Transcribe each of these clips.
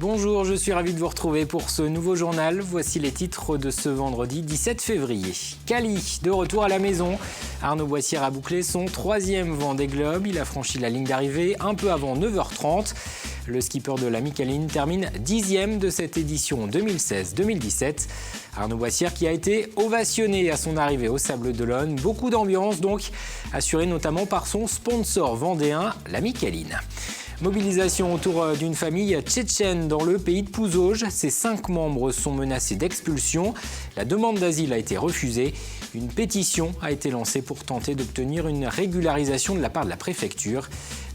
Bonjour, je suis ravi de vous retrouver pour ce nouveau journal. Voici les titres de ce vendredi 17 février. Cali, de retour à la maison. Arnaud Boissière a bouclé son 3e Vendée Globe. Il a franchi la ligne d'arrivée un peu avant 9h30. Le skipper de la Mickaëline termine 10e de cette édition 2016-2017. Arnaud Boissière qui a été ovationné à son arrivée au Sables d'Olonne. Beaucoup d'ambiance donc, assurée notamment par son sponsor vendéen, la Mickaëline. Mobilisation autour d'une famille tchétchène dans le pays de Pouzauges. Ses 5 membres sont menacés d'expulsion. La demande d'asile a été refusée. Une pétition a été lancée pour tenter d'obtenir une régularisation de la part de la préfecture.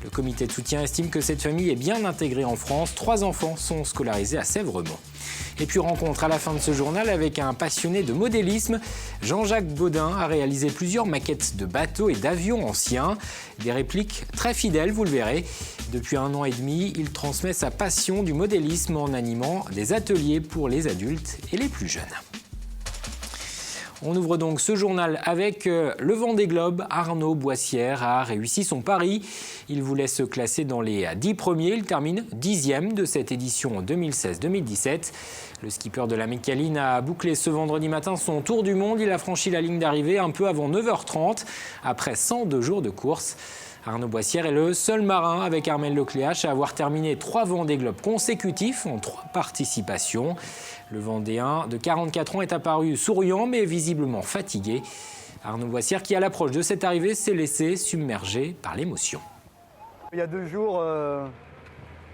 Le comité de soutien estime que cette famille est bien intégrée en France. 3 enfants sont scolarisés à Sèvremont. Et puis rencontre à la fin de ce journal avec un passionné de modélisme. Jean-Jacques Baudin a réalisé plusieurs maquettes de bateaux et d'avions anciens. Des répliques très fidèles, vous le verrez. Depuis 1 an et demi, il transmet sa passion du modélisme en animant des ateliers pour les adultes et les plus jeunes. On ouvre donc ce journal avec le Vendée Globe. Arnaud Boissière a réussi son pari. Il voulait se classer dans les 10 premiers. Il termine 10e de cette édition 2016-2017. Le skipper de la Mickaëline a bouclé ce vendredi matin son tour du monde. Il a franchi la ligne d'arrivée un peu avant 9h30, après 102 jours de course. Arnaud Boissière est le seul marin avec Armel Lecléache à avoir terminé 3 Vendée Globe consécutifs en 3 participations. Le Vendéen de 44 ans est apparu souriant mais visiblement fatigué. Arnaud Boissière qui à l'approche de cette arrivée s'est laissé submerger par l'émotion. Il y a 2 jours,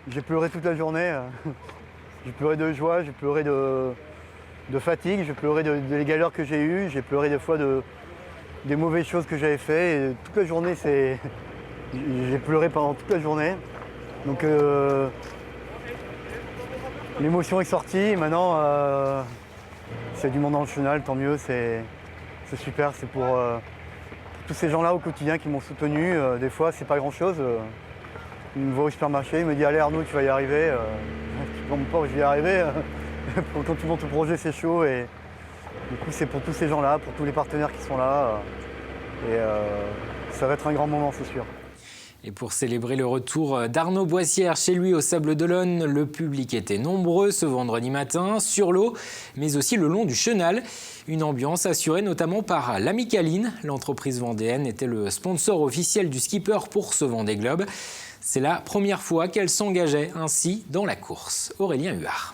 j'ai pleuré toute la journée. J'ai pleuré de joie, j'ai pleuré de fatigue, j'ai pleuré des galères que j'ai eues, j'ai pleuré des fois des mauvaises choses que j'avais fait. Et toute la journée, j'ai pleuré pendant toute la journée. Donc l'émotion est sortie. Et maintenant, c'est du monde dans le chenal, tant mieux. C'est super. C'est pour tous ces gens-là au quotidien qui m'ont soutenu. Des fois, c'est pas grand-chose. Il me voit au supermarché, il me dit « Allez Arnaud, tu vas y arriver ». Je ne comprends pas où je vais y arriver. Quand tu montes au projet, c'est chaud. Et du coup, c'est pour tous ces gens-là, pour tous les partenaires qui sont là. Et ça va être un grand moment, c'est sûr. Et pour célébrer le retour d'Arnaud Boissière chez lui au Sables d'Olonne, le public était nombreux ce vendredi matin, sur l'eau, mais aussi le long du chenal. Une ambiance assurée notamment par la Mickaëline. L'entreprise vendéenne était le sponsor officiel du skipper pour ce Vendée Globe. C'est la première fois qu'elle s'engageait ainsi dans la course. Aurélien Huard.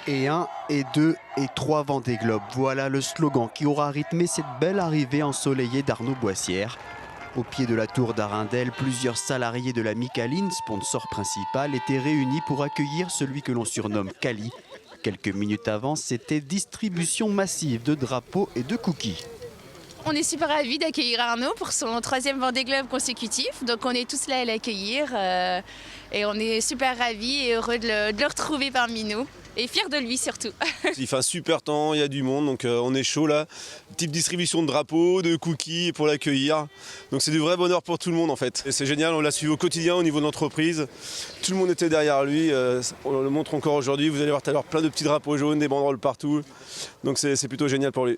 Et 1, et 2, et 3 Vendée Globe. Voilà le slogan qui aura rythmé cette belle arrivée ensoleillée d'Arnaud Boissière. Au pied de la tour d'Arindel, plusieurs salariés de la Mickaëline, sponsor principal, étaient réunis pour accueillir celui que l'on surnomme Cali. Quelques minutes avant, c'était distribution massive de drapeaux et de cookies. On est super ravis d'accueillir Arnaud pour son 3e Vendée Globe consécutif. Donc on est tous là à l'accueillir et on est super ravis et heureux de le retrouver parmi nous. Et fiers de lui surtout. Il fait un super temps, il y a du monde, donc on est chaud là. Type distribution de drapeaux, de cookies pour l'accueillir. Donc c'est du vrai bonheur pour tout le monde en fait. Et c'est génial, on l'a suivi au quotidien au niveau de l'entreprise. Tout le monde était derrière lui, on le montre encore aujourd'hui. Vous allez voir tout à l'heure plein de petits drapeaux jaunes, des banderoles partout. Donc c'est plutôt génial pour lui.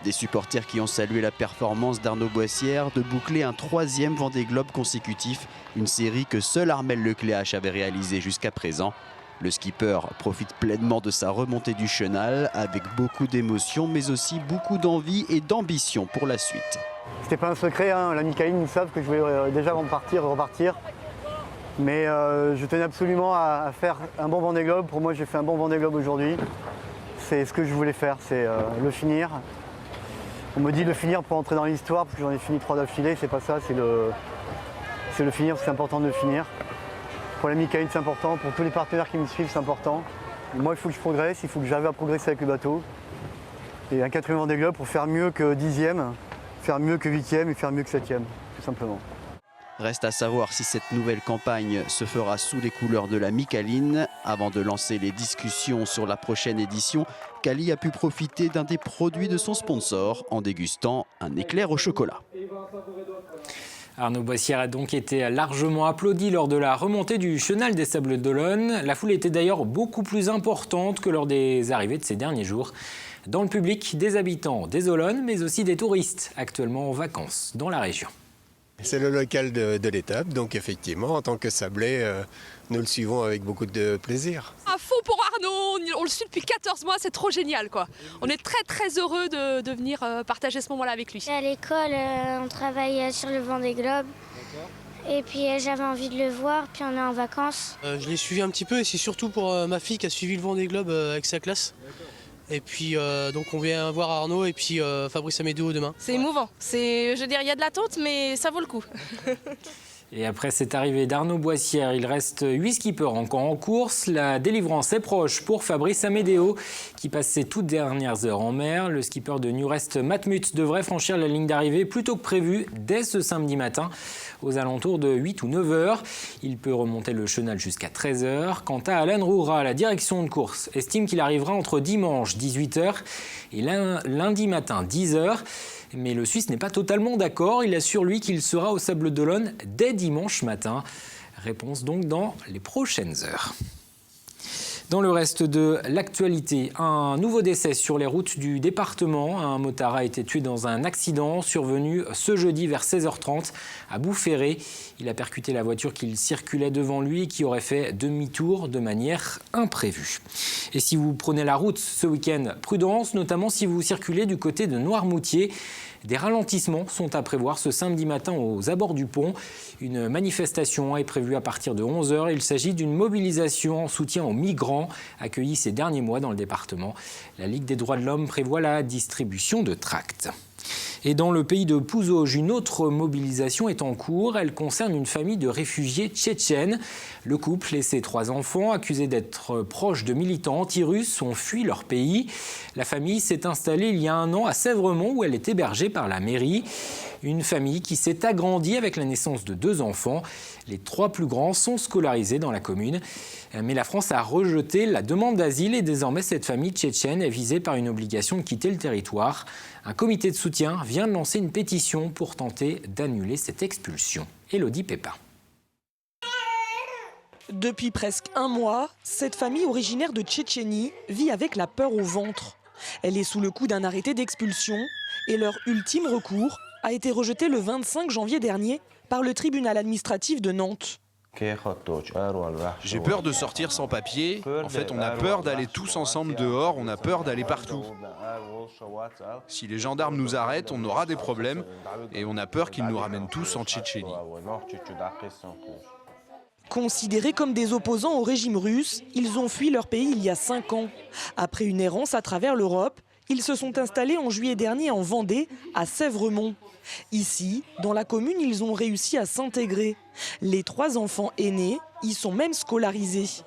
Des supporters qui ont salué la performance d'Arnaud Boissière de boucler un 3e Vendée Globe consécutif, une série que seul Armel Lecléache avait réalisée jusqu'à présent. Le skipper profite pleinement de sa remontée du chenal avec beaucoup d'émotion mais aussi beaucoup d'envie et d'ambition pour la suite. C'était pas un secret, hein. La Mickaëline, ils savent que je voulais déjà avant de partir, repartir. Mais je tenais absolument à faire un bon Vendée Globe. Pour moi, j'ai fait un bon Vendée Globe aujourd'hui. C'est ce que je voulais faire, c'est le finir. On me dit de le finir pour entrer dans l'histoire parce que j'en ai fini 3 d'affilée, c'est pas ça, c'est le finir, c'est important de le finir. Pour la Mickaëline, c'est important, pour tous les partenaires qui me suivent, c'est important. Moi, il faut que je progresse, il faut que j'arrive à progresser avec le bateau. Et un 4e Vendée Globe pour faire mieux que 10e, faire mieux que 8e et faire mieux que 7e, tout simplement. Reste à savoir si cette nouvelle campagne se fera sous les couleurs de la Mickaëline. Avant de lancer les discussions sur la prochaine édition, Cali a pu profiter d'un des produits de son sponsor en dégustant un éclair au chocolat. Arnaud Boissière a donc été largement applaudi lors de la remontée du chenal des Sables d'Olonne. La foule était d'ailleurs beaucoup plus importante que lors des arrivées de ces derniers jours. Dans le public, des habitants des Olonnes, mais aussi des touristes actuellement en vacances dans la région. C'est le local de l'étape, donc effectivement, en tant que Sablé, nous le suivons avec beaucoup de plaisir. À fond pour Arnaud, on le suit depuis 14 mois, c'est trop génial quoi. On est très heureux de venir partager ce moment-là avec lui. À l'école, on travaille sur le Vendée Globe. Et puis j'avais envie de le voir, puis on est en vacances. Je l'ai suivi un petit peu et c'est surtout pour ma fille qui a suivi le Vendée Globe avec sa classe. Et puis donc on vient voir Arnaud et puis Fabrice Amédéo demain. C'est émouvant, je veux dire il y a de l'attente mais ça vaut le coup. Et après cette arrivée d'Arnaud Boissière, il reste 8 skippers encore en course. La délivrance est proche pour Fabrice Amédéo qui passe ses toutes dernières heures en mer. Le skipper de Newrest Matmut devrait franchir la ligne d'arrivée plus tôt que prévu dès ce samedi matin aux alentours de 8 ou 9 heures. Il peut remonter le chenal jusqu'à 13 heures. Quant à Alain Roura, la direction de course estime qu'il arrivera entre dimanche 18 heures et lundi matin 10 heures. Mais le Suisse n'est pas totalement d'accord. Il assure, lui, qu'il sera au Sables d'Olonne dès dimanche matin. Réponse donc dans les prochaines heures. Dans le reste de l'actualité, un nouveau décès sur les routes du département. Un motard a été tué dans un accident survenu ce jeudi vers 16h30 à Boufféré. Il a percuté la voiture qui circulait devant lui et qui aurait fait demi-tour de manière imprévue. Et si vous prenez la route ce week-end, prudence, notamment si vous circulez du côté de Noirmoutier. Des ralentissements sont à prévoir ce samedi matin aux abords du pont. Une manifestation est prévue à partir de 11h. Il s'agit d'une mobilisation en soutien aux migrants accueillis ces derniers mois dans le département. La Ligue des droits de l'homme prévoit la distribution de tracts. Et dans le pays de Pouzauges, une autre mobilisation est en cours. Elle concerne une famille de réfugiés tchétchènes. Le couple et ses 3 enfants, accusés d'être proches de militants anti-russes, ont fui leur pays. La famille s'est installée il y a 1 an à Sèvremont, où elle est hébergée par la mairie. Une famille qui s'est agrandie avec la naissance de 2 enfants. Les 3 plus grands sont scolarisés dans la commune. Mais la France a rejeté la demande d'asile et désormais cette famille tchétchène est visée par une obligation de quitter le territoire. Un comité de soutien vient de lancer une pétition pour tenter d'annuler cette expulsion. Élodie Pépin. Depuis presque 1 mois, cette famille originaire de Tchétchénie vit avec la peur au ventre. Elle est sous le coup d'un arrêté d'expulsion et leur ultime recours a été rejeté le 25 janvier dernier par le tribunal administratif de Nantes. J'ai peur de sortir sans papier. En fait, on a peur d'aller tous ensemble dehors, on a peur d'aller partout. Si les gendarmes nous arrêtent, on aura des problèmes et on a peur qu'ils nous ramènent tous en Tchétchénie. Considérés comme des opposants au régime russe, ils ont fui leur pays il y a 5 ans. Après une errance à travers l'Europe, ils se sont installés en juillet dernier en Vendée, à Sèvremont. Ici, dans la commune, ils ont réussi à s'intégrer. Les 3 enfants aînés y sont même scolarisés.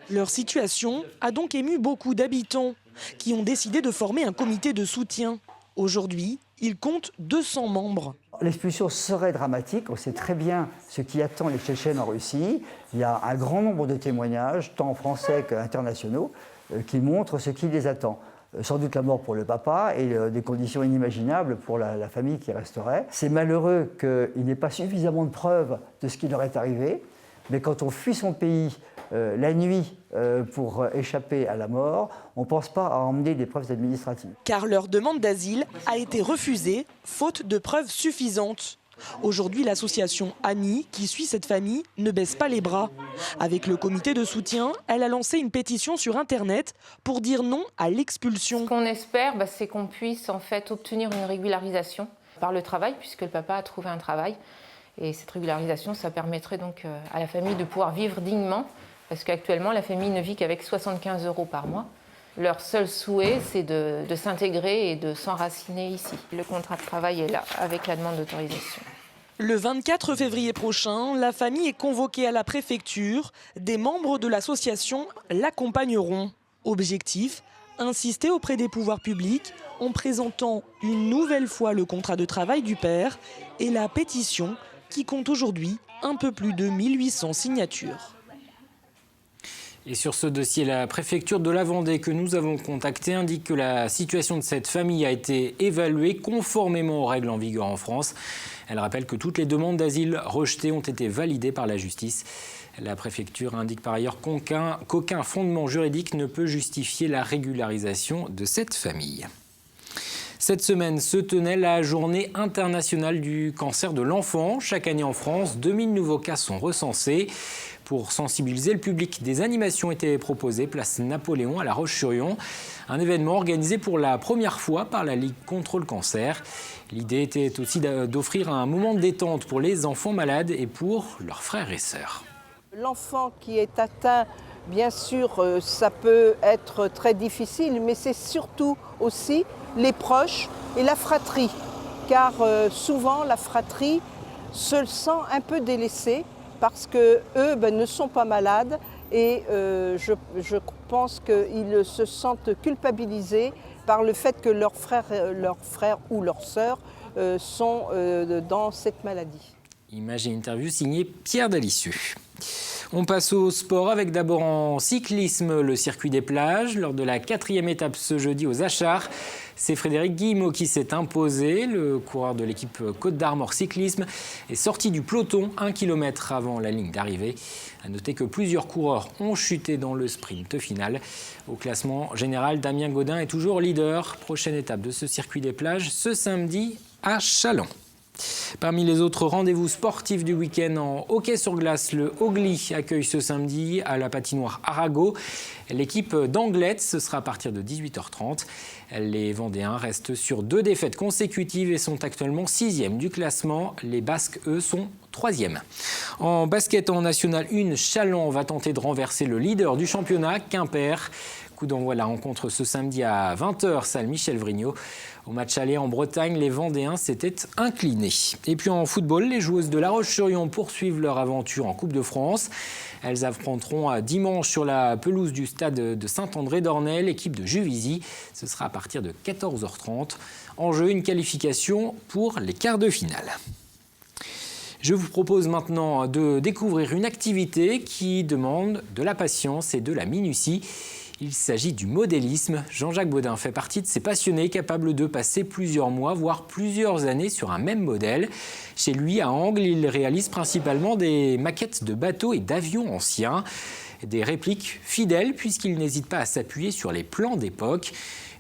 Leur situation a donc ému beaucoup d'habitants qui ont décidé de former un comité de soutien. Aujourd'hui, ils comptent 200 membres. L'expulsion serait dramatique, on sait très bien ce qui attend les Tchétchènes en Russie. Il y a un grand nombre de témoignages, tant français qu'internationaux, qui montrent ce qui les attend. Sans doute la mort pour le papa et des conditions inimaginables pour la famille qui resterait. C'est malheureux qu'il n'y ait pas suffisamment de preuves de ce qui leur est arrivé, mais quand on fuit son pays la nuit pour échapper à la mort, on ne pense pas à emmener des preuves administratives. Car leur demande d'asile a été refusée, faute de preuves suffisantes. Aujourd'hui, l'association Ami, qui suit cette famille, ne baisse pas les bras. Avec le comité de soutien, elle a lancé une pétition sur Internet pour dire non à l'expulsion. Ce qu'on espère, c'est qu'on puisse en fait obtenir une régularisation par le travail, puisque le papa a trouvé un travail. Et cette régularisation, ça permettrait donc à la famille de pouvoir vivre dignement, parce qu'actuellement, la famille ne vit qu'avec 75 € par mois. Leur seul souhait, c'est de s'intégrer et de s'enraciner ici. Le contrat de travail est là, avec la demande d'autorisation. Le 24 février prochain, la famille est convoquée à la préfecture. Des membres de l'association l'accompagneront. Objectif, insister auprès des pouvoirs publics en présentant une nouvelle fois le contrat de travail du père et la pétition qui compte aujourd'hui un peu plus de 1800 signatures. Et sur ce dossier, la préfecture de la Vendée que nous avons contactée indique que la situation de cette famille a été évaluée conformément aux règles en vigueur en France. Elle rappelle que toutes les demandes d'asile rejetées ont été validées par la justice. La préfecture indique par ailleurs qu'aucun fondement juridique ne peut justifier la régularisation de cette famille. Cette semaine se tenait la journée internationale du cancer de l'enfant. Chaque année en France, 2000 nouveaux cas sont recensés. Pour sensibiliser le public, des animations étaient proposées place Napoléon à La Roche-sur-Yon. Un événement organisé pour la première fois par la Ligue contre le cancer. L'idée était aussi d'offrir un moment de détente pour les enfants malades et pour leurs frères et sœurs. L'enfant qui est atteint, bien sûr, ça peut être très difficile, mais c'est surtout aussi les proches et la fratrie. Car souvent, la fratrie se sent un peu délaissée parce qu'eux ne sont pas malades et je pense qu'ils se sentent culpabilisés par le fait que leurs frères ou leurs sœurs sont dans cette maladie. Image et interview signée Pierre Dalissu. On passe au sport avec d'abord en cyclisme le circuit des plages. Lors de la 4e étape ce jeudi aux Achars, c'est Frédéric Guillemot qui s'est imposé. Le coureur de l'équipe Côte d'Armor Cyclisme est sorti du peloton 1 km avant la ligne d'arrivée. À noter que plusieurs coureurs ont chuté dans le sprint final. Au classement général, Damien Gaudin est toujours leader. Prochaine étape de ce circuit des plages ce samedi à Châlons. Parmi les autres rendez-vous sportifs du week-end en hockey sur glace, le Ogli accueille ce samedi à la patinoire Arago l'équipe d'Anglet. Ce sera à partir de 18h30. Les Vendéens restent sur 2 défaites consécutives et sont actuellement 6e du classement. Les Basques, eux, sont 3e. En basket en National 1, Châlons va tenter de renverser le leader du championnat, Quimper. Coup d'envoi de la rencontre ce samedi à 20h, salle Michel Vrignot. Au match aller en Bretagne, les Vendéens s'étaient inclinés. Et puis en football, les joueuses de La Roche-sur-Yon poursuivent leur aventure en Coupe de France. Elles affronteront dimanche sur la pelouse du stade de Saint-André-d'Ornay l'équipe de Juvisy. Ce sera à partir de 14h30. En jeu, une qualification pour les quarts de finale. Je vous propose maintenant de découvrir une activité qui demande de la patience et de la minutie. Il s'agit du modélisme. Jean-Jacques Baudin fait partie de ces passionnés capables de passer plusieurs mois, voire plusieurs années sur un même modèle. Chez lui, à Angles, il réalise principalement des maquettes de bateaux et d'avions anciens. Des répliques fidèles puisqu'il n'hésite pas à s'appuyer sur les plans d'époque.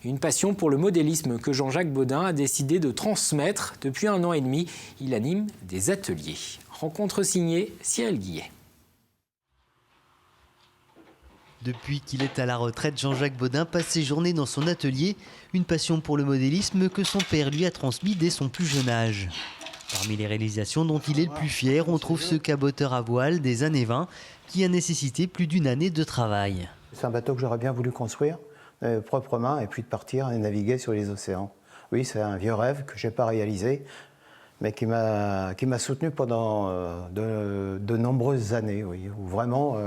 Une passion pour le modélisme que Jean-Jacques Baudin a décidé de transmettre. Depuis 1 an et demi, il anime des ateliers. Rencontre signée Cyril Guillet. Depuis qu'il est à la retraite, Jean-Jacques Baudin passe ses journées dans son atelier, une passion pour le modélisme que son père lui a transmis dès son plus jeune âge. Parmi les réalisations dont il est le plus fier, on trouve ce caboteur à voile des années 20 qui a nécessité plus d'1 année de travail. C'est un bateau que j'aurais bien voulu construire propre main et puis de partir et naviguer sur les océans. Oui, c'est un vieux rêve que je n'ai pas réalisé, mais qui m'a soutenu pendant de nombreuses années, oui, où vraiment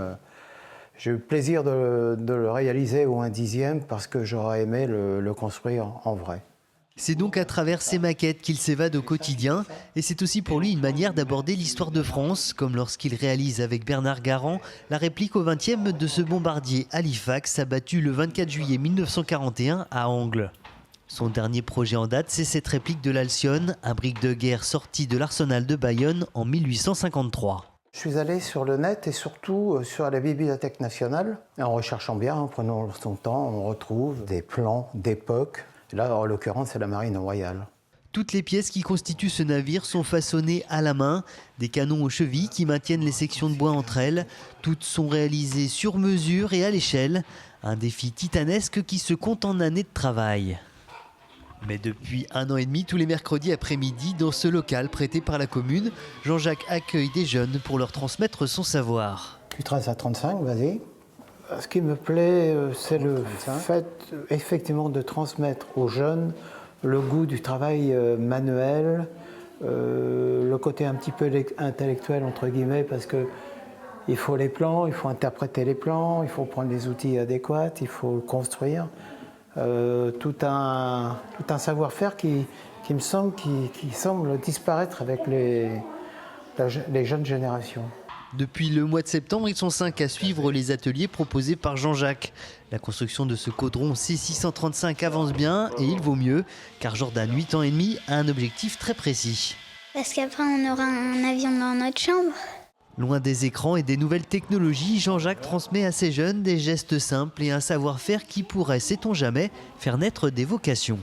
j'ai eu le plaisir de le réaliser au 1/10 parce que j'aurais aimé le construire en vrai. C'est donc à travers ces maquettes qu'il s'évade au quotidien et c'est aussi pour lui une manière d'aborder l'histoire de France, comme lorsqu'il réalise avec Bernard Garand la réplique au 20e de ce bombardier Halifax abattu le 24 juillet 1941 à Angles. Son dernier projet en date, c'est cette réplique de l'Alcyone, un brick de guerre sorti de l'arsenal de Bayonne en 1853. Je suis allé sur le net et surtout sur la Bibliothèque nationale. Et en recherchant bien, en prenant son temps, on retrouve des plans d'époque. Là, en l'occurrence, c'est la Marine royale. Toutes les pièces qui constituent ce navire sont façonnées à la main, des canons aux chevilles qui maintiennent les sections de bois entre elles. Toutes sont réalisées sur mesure et à l'échelle. Un défi titanesque qui se compte en années de travail. Mais depuis 1 an et demi, tous les mercredis après-midi, dans ce local prêté par la commune, Jean-Jacques accueille des jeunes pour leur transmettre son savoir. Du 13 à 35, vas-y. Ce qui me plaît, c'est le fait effectivement de transmettre aux jeunes le goût du travail manuel, le côté un petit peu intellectuel entre guillemets, parce que il faut les plans, il faut interpréter les plans, il faut prendre les outils adéquats, il faut construire. Tout un savoir-faire qui me semble, qui semble disparaître avec les jeunes générations. Depuis le mois de septembre, ils sont 5 à suivre les ateliers proposés par Jean-Jacques. La construction de ce caudron C635 avance bien et il vaut mieux, car Jordan, 8 ans et demi, a un objectif très précis. Parce qu'après, on aura un avion dans notre chambre. Loin des écrans et des nouvelles technologies, Jean-Jacques transmet à ses jeunes des gestes simples et un savoir-faire qui pourrait, sait-on jamais, faire naître des vocations.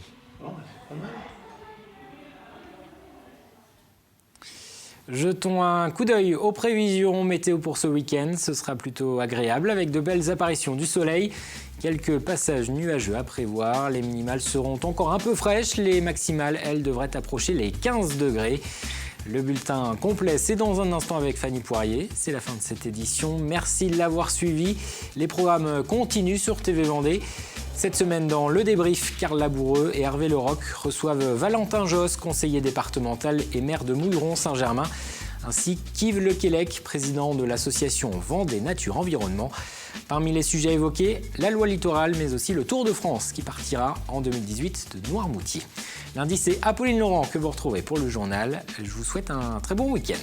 Jetons un coup d'œil aux prévisions météo pour ce week-end. Ce sera plutôt agréable avec de belles apparitions du soleil. Quelques passages nuageux à prévoir. Les minimales seront encore un peu fraîches. Les maximales, elles, devraient approcher les 15 degrés. Le bulletin complet, c'est dans un instant avec Fanny Poirier. C'est la fin de cette édition. Merci de l'avoir suivi. Les programmes continuent sur TV Vendée. Cette semaine, dans Le Débrief, Carl Laboureux et Hervé Leroc reçoivent Valentin Josse, conseiller départemental et maire de Mouilleron-Saint-Germain, ainsi qu'Yves Lequelec, président de l'association Vendée Nature Environnement. Parmi les sujets évoqués, la loi littorale, mais aussi le Tour de France qui partira en 2018 de Noirmoutier. Lundi, c'est Apolline Laurent que vous retrouvez pour le journal. Je vous souhaite un très bon week-end.